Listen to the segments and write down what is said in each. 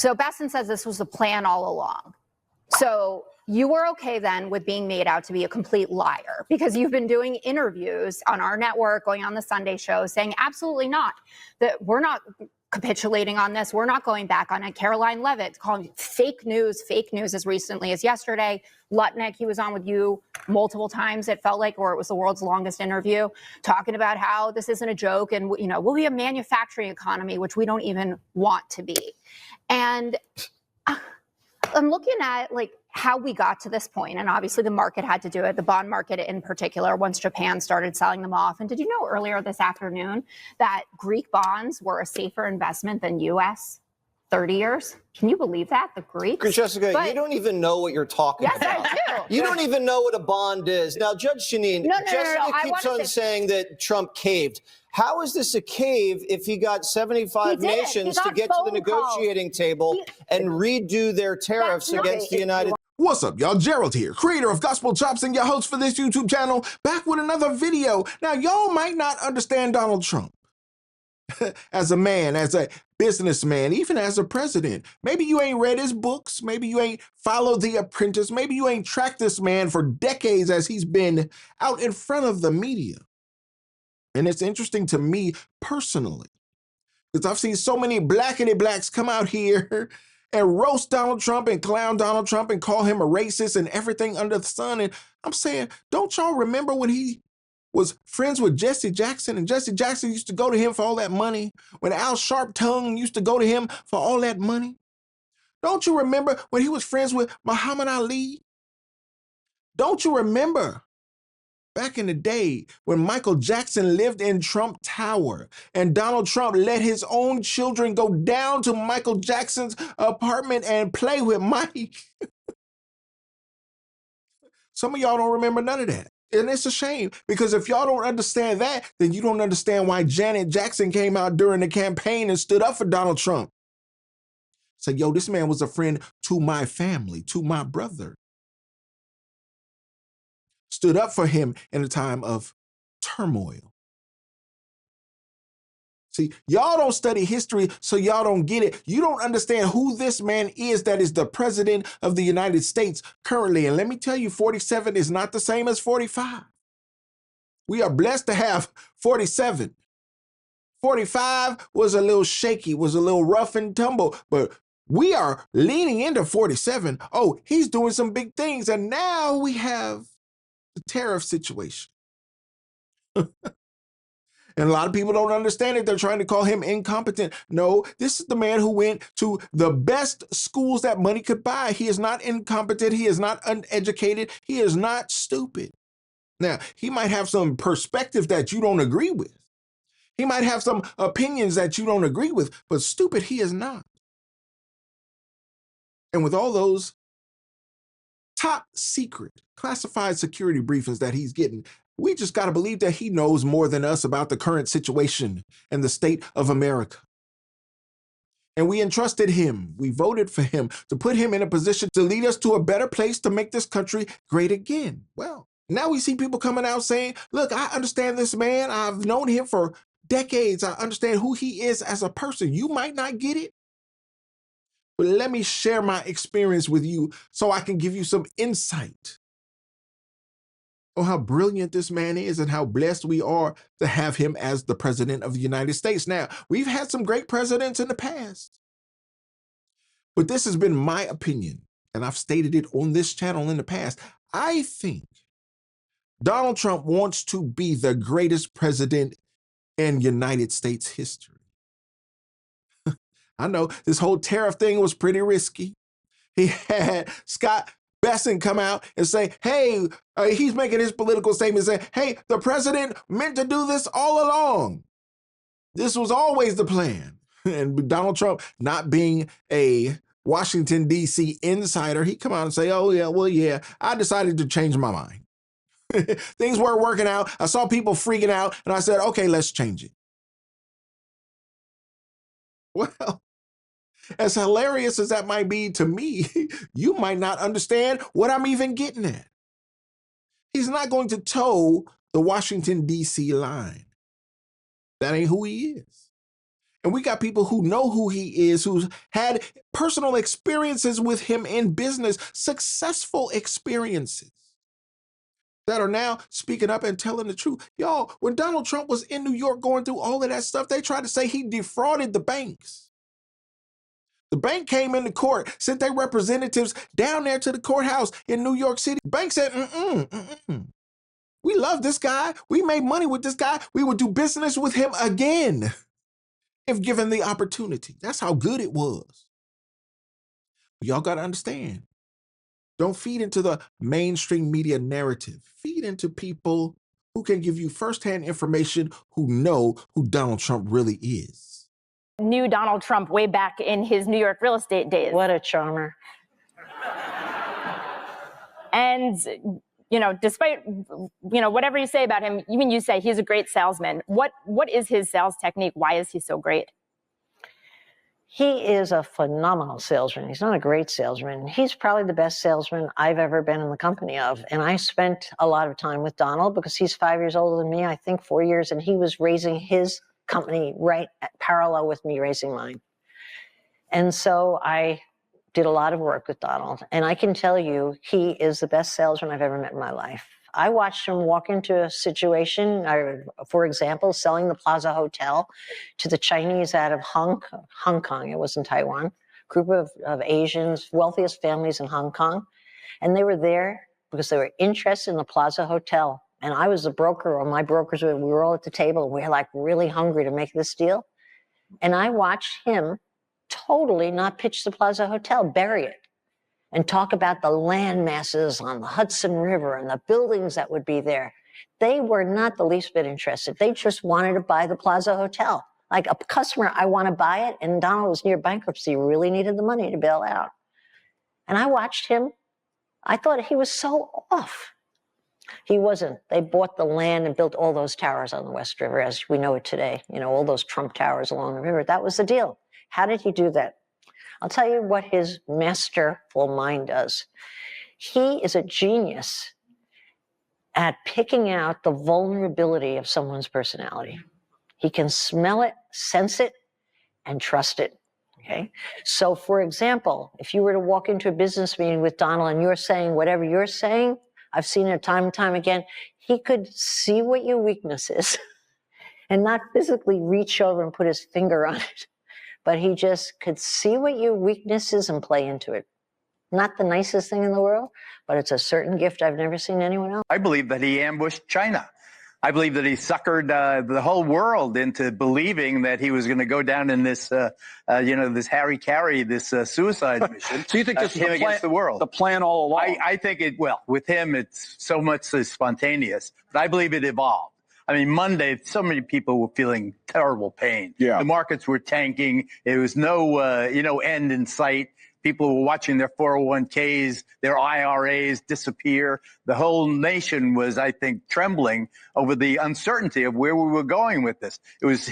So Basson says this was the plan all along. So you were okay then with being made out to be a complete liar because you've been doing interviews on our network, going on the Sunday show, saying absolutely not, that we're not capitulating on this. We're not going back on it. Caroline Levitt calling fake news as recently as yesterday. Lutnick, he was on with you multiple times, it felt like, or it was the world's longest interview, talking about how this isn't a joke and, you know, we'll be a manufacturing economy, which we don't even want to be. And I'm looking at like how we got to this point, and obviously the market had to do it, the bond market in particular, once Japan started selling them off. And did you know earlier this afternoon that Greek bonds were a safer investment than U.S. 30 years? Can you believe that? The Greeks? Jessica, you don't even know what you're talking about. Yes, I do. You don't even know what a bond is. Now, Judge Jeanine, Jessica keeps on saying that Trump caved. How is this a cave if he got 75 nations to get to the negotiating table and redo their tariffs against the United States? What's up, y'all? Gerald here, creator of Gospel Chops and your host for this YouTube channel, back with another video. Now, y'all might not understand Donald Trump as a man, as a businessman, even as a president. Maybe you ain't read his books. Maybe you ain't followed The Apprentice. Maybe you ain't tracked this man for decades as he's been out in front of the media. And it's interesting to me personally, because I've seen so many blackity blacks come out here and roast Donald Trump and clown Donald Trump and call him a racist and everything under the sun. And I'm saying, don't y'all remember when he was friends with Jesse Jackson, and Jesse Jackson used to go to him for all that money? When Al Sharptongue used to go to him for all that money? Don't you remember when he was friends with Muhammad Ali? Don't you remember back in the day when Michael Jackson lived in Trump Tower and Donald Trump let his own children go down to Michael Jackson's apartment and play with Mike? Some of y'all don't remember none of that. And it's a shame, because if y'all don't understand that, then you don't understand why Janet Jackson came out during the campaign and stood up for Donald Trump. Said, yo, this man was a friend to my family, to my brother. Stood up for him in a time of turmoil. See, y'all don't study history, so y'all don't get it. You don't understand who this man is that is the president of the United States currently. And let me tell you, 47 is not the same as 45. We are blessed to have 47. 45 was a little shaky, was a little rough and tumble, but we are leaning into 47. Oh, he's doing some big things. And now we have the tariff situation. And a lot of people don't understand it. They're trying to call him incompetent. No, this is the man who went to the best schools that money could buy. He is not incompetent. He is not uneducated. He is not stupid. Now, he might have some perspective that you don't agree with. He might have some opinions that you don't agree with, but stupid he is not. And with all those top secret classified security briefings that he's getting, we just got to believe that he knows more than us about the current situation and the state of America. And we entrusted him. We voted for him to put him in a position to lead us to a better place to make this country great again. Well, now we see people coming out saying, look, I understand this man. I've known him for decades. I understand who he is as a person. You might not get it, but let me share my experience with you so I can give you some insight on how brilliant this man is and how blessed we are to have him as the president of the United States. Now, we've had some great presidents in the past, but this has been my opinion, and I've stated it on this channel in the past. I think Donald Trump wants to be the greatest president in United States history. I know this whole tariff thing was pretty risky. He had Scott Besson come out and say, hey, he's making his political statement saying, hey, the president meant to do this all along. This was always the plan. And Donald Trump, not being a Washington, D.C. insider, he come out and say, oh, yeah, well, yeah, I decided to change my mind. Things weren't working out. I saw people freaking out, and I said, okay, let's change it. Well, as hilarious as that might be to me, you might not understand what I'm even getting at. He's not going to toe the Washington, D.C. line. That ain't who he is. And we got people who know who he is, who's had personal experiences with him in business, successful experiences, that are now speaking up and telling the truth. Y'all, when Donald Trump was in New York going through all of that stuff, they tried to say he defrauded the banks. The bank came into court, sent their representatives down there to the courthouse in New York City. The bank said, we love this guy. We made money with this guy. We would do business with him again if given the opportunity. That's how good it was. Y'all got to understand. Don't feed into the mainstream media narrative. Feed into people who can give you firsthand information, who know who Donald Trump really is. Knew Donald Trump way back in his New York real estate days. What a charmer. And, despite, whatever you say about him, even you say he's a great salesman. What is his sales technique? Why is he so great? He is a phenomenal salesman. He's not a great salesman. He's probably the best salesman I've ever been in the company of. And I spent a lot of time with Donald because he's 5 years older than me, I think 4 years, and he was raising his company right parallel with me raising mine. And so I did a lot of work with Donald. And I can tell you, he is the best salesman I've ever met in my life. I watched him walk into a situation, for example, selling the Plaza Hotel to the Chinese out of Hong Kong, it was in Taiwan, group of Asians, wealthiest families in Hong Kong. And they were there because they were interested in the Plaza Hotel. And I was the broker, or my brokers, we were all at the table. We were like really hungry to make this deal. And I watched him totally not pitch the Plaza Hotel, bury it, and talk about the land masses on the Hudson River and the buildings that would be there. They were not the least bit interested. They just wanted to buy the Plaza Hotel. Like a customer, I want to buy it, and Donald was near bankruptcy, really needed the money to bail out. And I watched him. I thought he was so off. He wasn't. They bought the land and built all those towers on the West River as we know it today. All those Trump towers along the river. That was the deal. How did he do that? I'll tell you what his masterful mind does. He is a genius at picking out the vulnerability of someone's personality. He can smell it, sense it, and trust it. Okay? So, for example, if you were to walk into a business meeting with Donald and you're saying whatever you're saying, I've seen it time and time again, he could see what your weakness is and not physically reach over and put his finger on it. But he just could see what your weakness is and play into it. Not the nicest thing in the world, but it's a certain gift I've never seen anyone else. I believe that he ambushed China. I believe that he suckered the whole world into believing that he was going to go down in this, this Harry Carey, this suicide mission. So you think this is him against the world? The plan all along? I think with him, it's so much spontaneous, but I believe it evolved. I mean, Monday, so many people were feeling terrible pain. Yeah. The markets were tanking. There was no, end in sight. People were watching their 401ks, their IRAs disappear. The whole nation was, I think, trembling over the uncertainty of where we were going with this.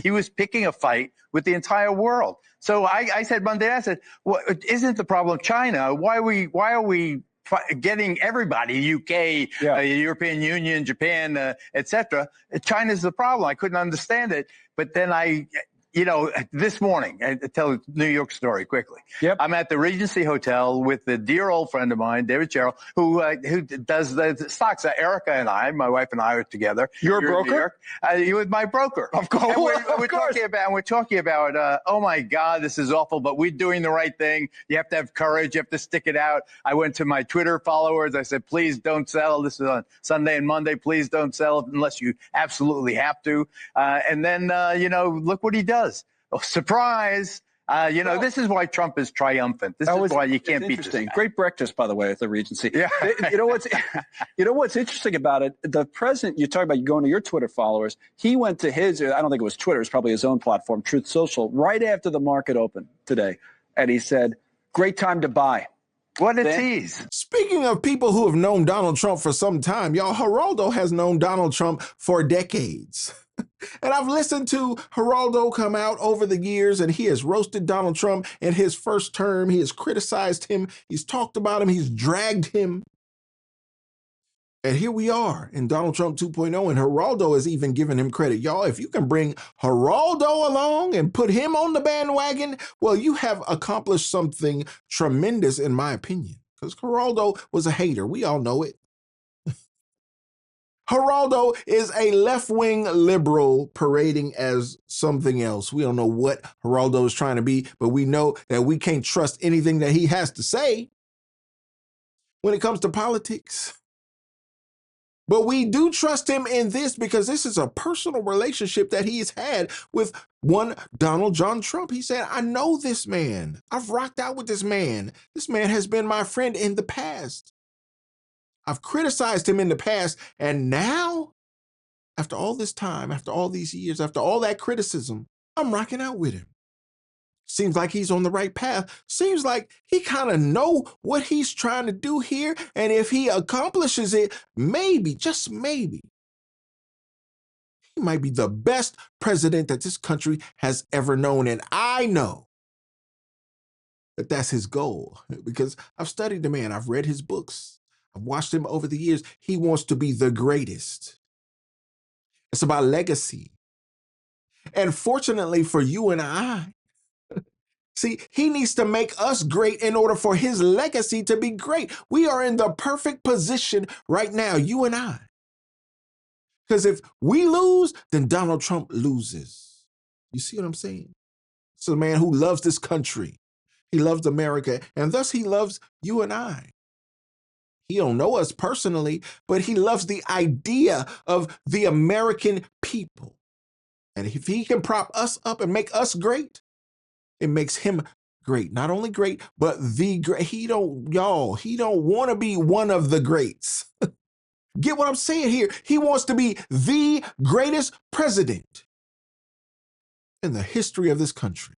He was picking a fight with the entire world. So I said Monday, well, isn't the problem China? Why are we getting everybody, UK, European Union, Japan, etc. China's the problem. I couldn't understand it. But then this morning, I tell a New York story quickly. Yep. I'm at the Regency Hotel with a dear old friend of mine, David Sherrill, who does the stocks. Erica and I, my wife and I are together. You're a broker? You're with my broker. Of course. And we're talking about, oh my God, this is awful, but we're doing the right thing. You have to have courage. You have to stick it out. I went to my Twitter followers. I said, please don't sell. This is on Sunday and Monday. Please don't sell unless you absolutely have to. And then, look what he does. Oh, surprise. This is why Trump is triumphant. This is why you can't beat this guy. Great breakfast, by the way, at the Regency. Yeah. You know what's interesting about it? The president, you talk about going to your Twitter followers. He went to his, I don't think it was Twitter, it's probably his own platform, Truth Social, right after the market opened today. And he said, great time to buy. What a tease. Speaking of people who have known Donald Trump for some time, y'all, Geraldo has known Donald Trump for decades. And I've listened to Geraldo come out over the years, and he has roasted Donald Trump in his first term. He has criticized him. He's talked about him. He's dragged him. And here we are in Donald Trump 2.0, and Geraldo is even giving him credit. Y'all, if you can bring Geraldo along and put him on the bandwagon, well, you have accomplished something tremendous, in my opinion, because Geraldo was a hater. We all know it. Geraldo is a left-wing liberal parading as something else. We don't know what Geraldo is trying to be, but we know that we can't trust anything that he has to say when it comes to politics. But we do trust him in this because this is a personal relationship that he's had with one Donald John Trump. He said, I know this man. I've rocked out with this man. This man has been my friend in the past. I've criticized him in the past. And now, after all this time, after all these years, after all that criticism, I'm rocking out with him. Seems like he's on the right path. Seems like he kind of know what he's trying to do here. And if he accomplishes it, maybe, just maybe, he might be the best president that this country has ever known. And I know that that's his goal because I've studied the man. I've read his books. I've watched him over the years. He wants to be the greatest. It's about legacy. And fortunately for you and I, see, he needs to make us great in order for his legacy to be great. We are in the perfect position right now, you and I. Because if we lose, then Donald Trump loses. You see what I'm saying? It's a man who loves this country. He loves America, and thus he loves you and I. He don't know us personally, but he loves the idea of the American people. And if he can prop us up and make us great, it makes him great. Not only great, but the great. He don't want to be one of the greats. Get what I'm saying here? He wants to be the greatest president in the history of this country.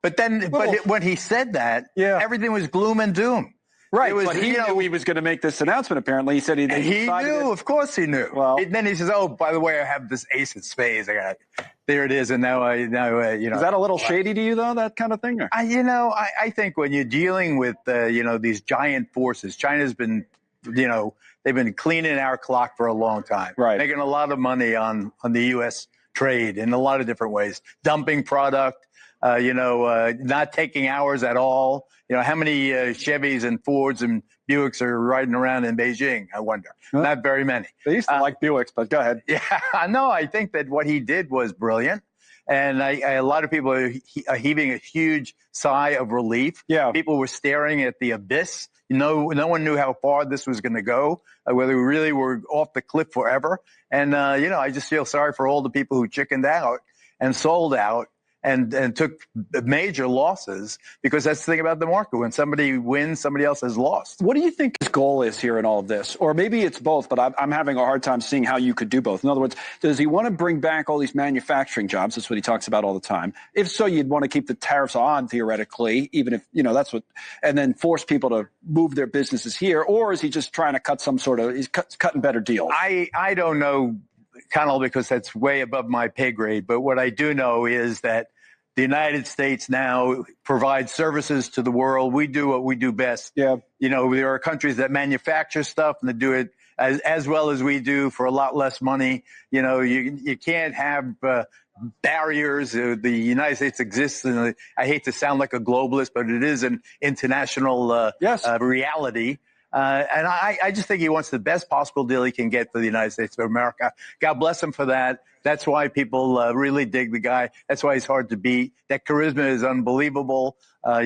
But then, when he said that, everything was gloom and doom. Right, but he knew he was going to make this announcement, apparently. He said he knew, of course he knew. Well, then he says, oh, by the way, I have this ace of spades. There it is, and now Is that a little shady to you, though, that kind of thing? Or? I think when you're dealing with, these giant forces, China's been, they've been cleaning our clock for a long time. Right. Making a lot of money on the U.S. trade in a lot of different ways. Dumping product, not taking ours at all. How many Chevys and Fords and Buicks are riding around in Beijing, I wonder? Huh? Not very many. They used to like Buicks, but go ahead. Yeah, no, I think that what he did was brilliant. And a lot of people are heaving a huge sigh of relief. Yeah. People were staring at the abyss. No one knew how far this was going to go, whether we really were off the cliff forever. And, I just feel sorry for all the people who chickened out and sold out and took major losses, because that's the thing about the market. When somebody wins, somebody else has lost. What do you think his goal is here in all of this? Or maybe it's both, but I'm having a hard time seeing how you could do both. In other words, does he want to bring back all these manufacturing jobs? That's what he talks about all the time. If so, you'd want to keep the tariffs on, theoretically, even if, that's what, and then force people to move their businesses here. Or is he just trying to cut he's cutting better deals? I don't know, Connell, because that's way above my pay grade. But what I do know is that the United States now provides services to the world. We do what we do best. Yeah. There are countries that manufacture stuff and they do it as well as we do for a lot less money. You can't have barriers. The United States exists, and I hate to sound like a globalist, but it is an international reality. And I just think he wants the best possible deal he can get for the United States of America. God bless him for that. That's why people really dig the guy. That's why he's hard to beat. That charisma is unbelievable. I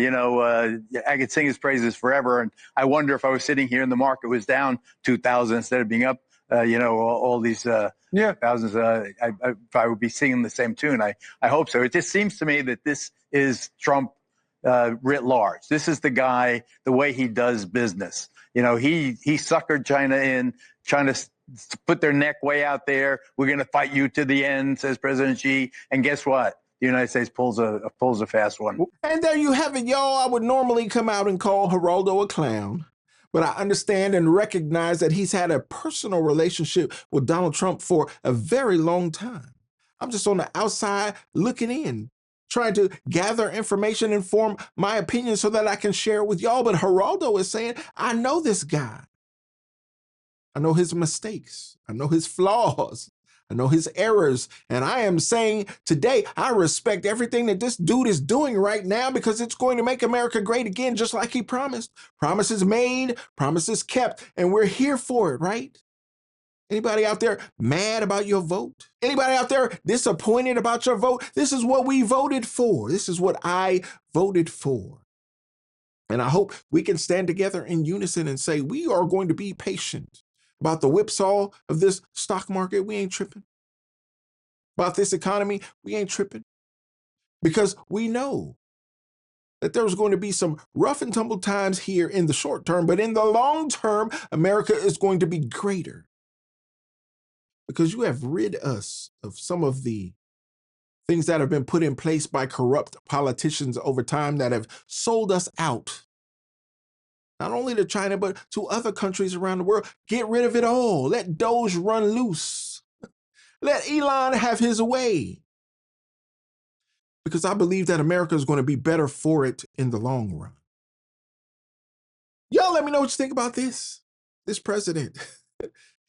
could sing his praises forever. And I wonder if I was sitting here and the market was down 2,000 instead of being up, all these thousands, if I would be singing the same tune. I hope so. It just seems to me that this is Trump writ large. This is the guy, the way he does business. He suckered China in, trying to put their neck way out there. We're going to fight you to the end, says President Xi. And guess what? The United States pulls a fast one. And there you have it, y'all. I would normally come out and call Geraldo a clown, but I understand and recognize that he's had a personal relationship with Donald Trump for a very long time. I'm just on the outside looking in, trying to gather information and form my opinion so that I can share it with y'all. But Geraldo is saying, I know this guy. I know his mistakes. I know his flaws. I know his errors. And I am saying today, I respect everything that this dude is doing right now because it's going to make America great again, just like he promised. Promises made, promises kept, and we're here for it, right? Anybody out there mad about your vote? Anybody out there disappointed about your vote? This is what we voted for. This is what I voted for. And I hope we can stand together in unison and say, we are going to be patient about the whipsaw of this stock market. We ain't tripping. About this economy, we ain't tripping. Because we know that there's going to be some rough and tumble times here in the short term, but in the long term, America is going to be greater. Because you have rid us of some of the things that have been put in place by corrupt politicians over time that have sold us out. Not only to China, but to other countries around the world. Get rid of it all. Let Doge run loose. Let Elon have his way. Because I believe that America is going to be better for it in the long run. Y'all let me know what you think about this. This president,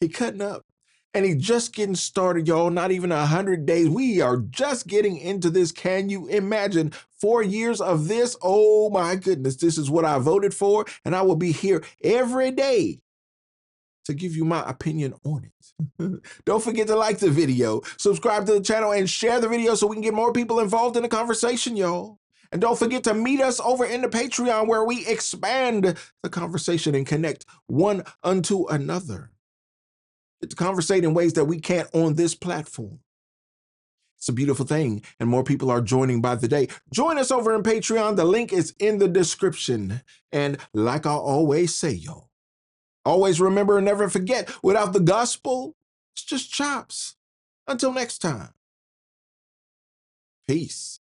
he cutting up. And he just getting started, y'all. Not even 100 days. We are just getting into this. Can you imagine 4 years of this? Oh my goodness. This is what I voted for. And I will be here every day to give you my opinion on it. Don't forget to like the video, subscribe to the channel, and share the video so we can get more people involved in the conversation, y'all. And don't forget to meet us over in the Patreon where we expand the conversation and connect one unto another. To conversate in ways that we can't on this platform. It's a beautiful thing, and more people are joining by the day. Join us over in Patreon. The link is in the description. And like I always say, y'all, always remember and never forget, without the gospel, it's just chops. Until next time, peace.